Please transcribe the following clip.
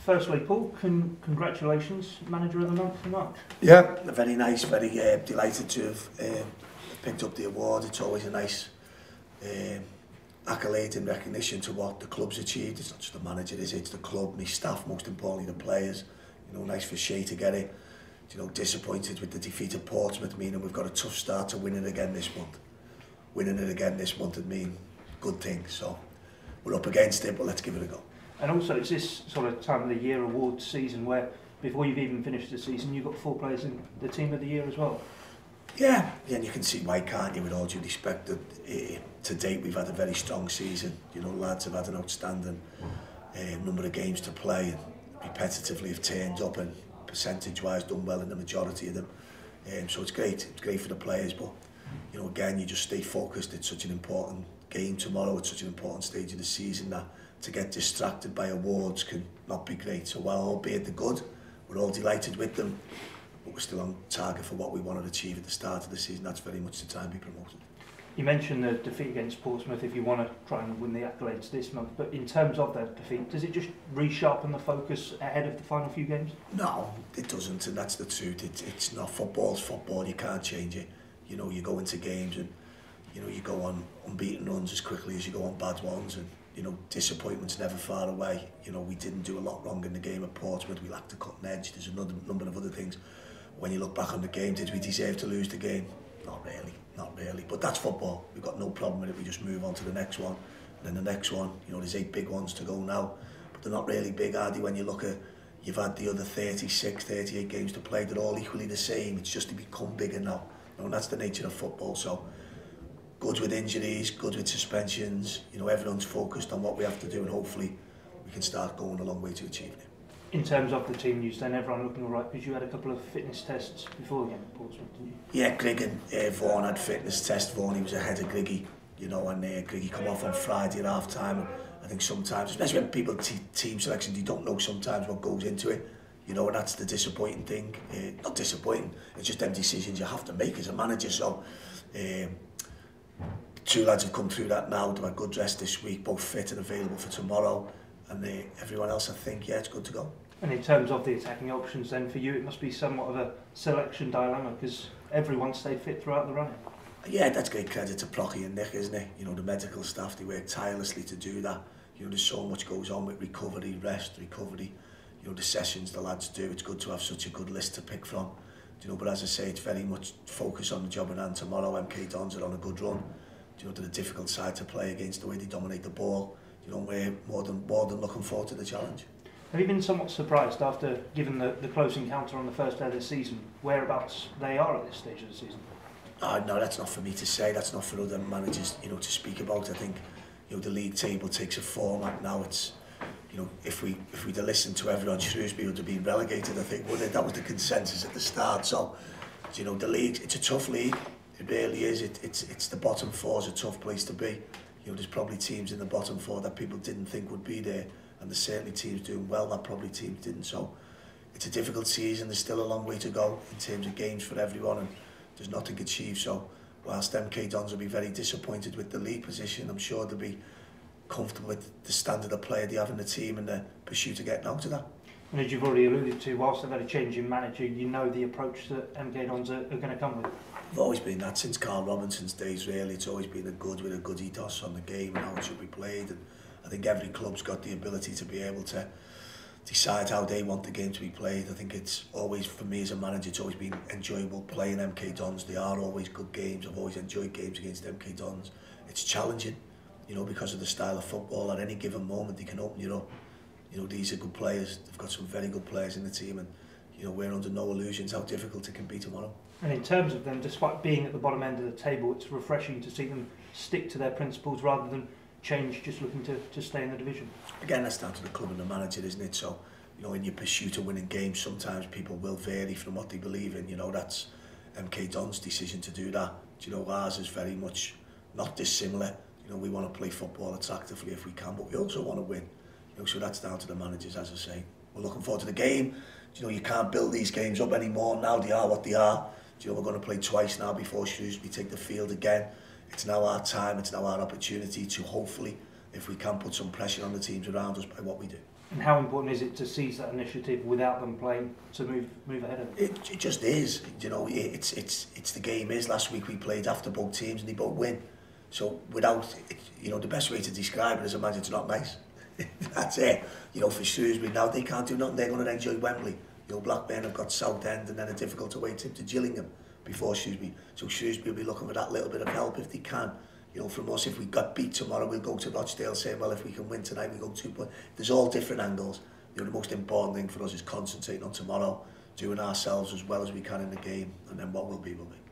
Firstly, Paul, congratulations, Manager of the Month for March. Yeah, very nice, very delighted to have picked up the award. It's always a nice accolade and recognition to what the club's achieved. It's not just the manager, it's the club, my staff, most importantly the players. You know, nice for Shea to get it. You know, disappointed with the defeat at Portsmouth, meaning we've got a tough start to winning again this month. Winning it again this month would mean good things, so we're up against it, but let's give it a go. And also it's this sort of time of the year awards season where before you've even finished the season you've got 4 players in the team of the year as well. Yeah, and you can see why, can't you, with all due respect, that to date we've had a very strong season. You know, lads have had an outstanding number of games to play and repetitively have turned up and percentage-wise done well in the majority of them. So it's great for the players, but you know, again, you just stay focused. It's such an important game tomorrow, it's such an important stage of the season that to get distracted by awards can not be great. So while albeit the good, we're all delighted with them, but we're still on target for what we want to achieve at the start of the season. That's very much to try and be promoted. You mentioned the defeat against Portsmouth if you want to try and win the accolades this month, but in terms of that defeat, does it just resharpen the focus ahead of the final few games? No, it doesn't, and that's the truth. It's not football's football, you can't change it. You know, you go into games and you know, you go on unbeaten runs as quickly as you go on bad ones, and you know, disappointment's never far away. You know, we didn't do a lot wrong in the game at Portsmouth. We lacked a cutting edge. There's another number of other things. When you look back on the game, did we deserve to lose the game? Not really, not really. But that's football. We've got no problem with it. We just move on to the next one, and then the next one. You know, there's 8 big ones to go now, but they're not really big, are they? When you look at, you've had the other 36, 38 games to play. They're all equally the same. It's just to become bigger now. You know, and that's the nature of football. So. Good with injuries, good with suspensions, you know, everyone's focused on what we have to do, and hopefully we can start going a long way to achieving it. In terms of the team news then, everyone looking all right, because you had a couple of fitness tests before the game at Portsmouth, didn't you? Yeah, Greg and Vaughan had fitness test. Vaughan, he was ahead of Griggy, you know, and Griggy come off on Friday at half time. And I think sometimes, especially when people team selection, they don't know sometimes what goes into it. You know, and that's the disappointing thing. Not disappointing, it's just them decisions you have to make as a manager. So, 2 lads have come through that now. They've had good rest this week, both fit and available for tomorrow. And everyone else, I think, yeah, it's good to go. And in terms of the attacking options then, for you, it must be somewhat of a selection dilemma because everyone stayed fit throughout the running. Yeah, that's great credit to Procky and Nick, isn't it? You know, the medical staff, they work tirelessly to do that. You know, there's so much goes on with recovery, rest, recovery. You know, the sessions the lads do, it's good to have such a good list to pick from. You know, but as I say, it's very much focus on the job in hand tomorrow. MK Dons are on a good run. You know, they're a difficult side to play against, the way they dominate the ball. You know, we're more than looking forward to the challenge. Have you been somewhat surprised after, given the close encounter on the first day of the season, whereabouts they are at this stage of the season? No, that's not for me to say. That's not for other managers, you know, to speak about. I think, you know, the league table takes a format now. It's, you know, if we'd have listened to everyone, Shrewsbury would have been relegated, I think, wouldn't it? That was the consensus at the start. So, you know, the league, it's a tough league. It really is. It's the bottom 4 is a tough place to be. You know, there's probably teams in the bottom 4 that people didn't think would be there, and there's certainly teams doing well that probably teams didn't. So, it's a difficult season. There's still a long way to go in terms of games for everyone, and there's nothing achieved. So, whilst MK Dons will be very disappointed with the league position, I'm sure they'll be comfortable with the standard of player they have in the team and the pursuit of getting out of that. And as you've already alluded to, whilst they've had a change in manager, you know the approach that MK Dons are going to come with. I've always been that since Carl Robinson's days, really. It's always been with a good ethos on the game and how it should be played. And I think every club's got the ability to be able to decide how they want the game to be played. I think it's always, for me as a manager, it's always been enjoyable playing MK Dons. They are always good games. I've always enjoyed games against MK Dons. It's challenging, you know, because of the style of football. At any given moment, they can open you up. You know, these are good players. They've got some very good players in the team, and you know, we're under no illusions how difficult it can be tomorrow. And in terms of them, despite being at the bottom end of the table, it's refreshing to see them stick to their principles rather than change, just looking to stay in the division. Again, that's down to the club and the manager, isn't it? So, you know, in your pursuit of winning games, sometimes people will vary from what they believe in. You know, that's MK Don's decision to do that. You know, ours is very much not dissimilar. You know, we want to play football attractively if we can, but we also want to win. You know, so that's down to the managers, as I say. We're looking forward to the game. You know, you can't build these games up anymore. Now they are what they are. You know, we're going to play twice now before Shrewsbury take the field again. It's now our time, it's now our opportunity to hopefully, if we can, put some pressure on the teams around us by what we do. And how important is it to seize that initiative without them playing to move ahead of it? It just is. You know, it's the game is. Last week we played after both teams and they both win. So without, you know, the best way to describe it is imagine it's not nice. That's it. You know, for Shrewsbury now they can't do nothing. They're going to enjoy Wembley. You know, Blackburn have got Southend and then a difficult away trip to Gillingham before Shrewsbury. So Shrewsbury will be looking for that little bit of help if they can. You know, from us, if we got beat tomorrow, we'll go to Rochdale saying, well, if we can win tonight, we go 2 points. There's all different angles. You know, the most important thing for us is concentrating on tomorrow, doing ourselves as well as we can in the game, and then what will be, will be.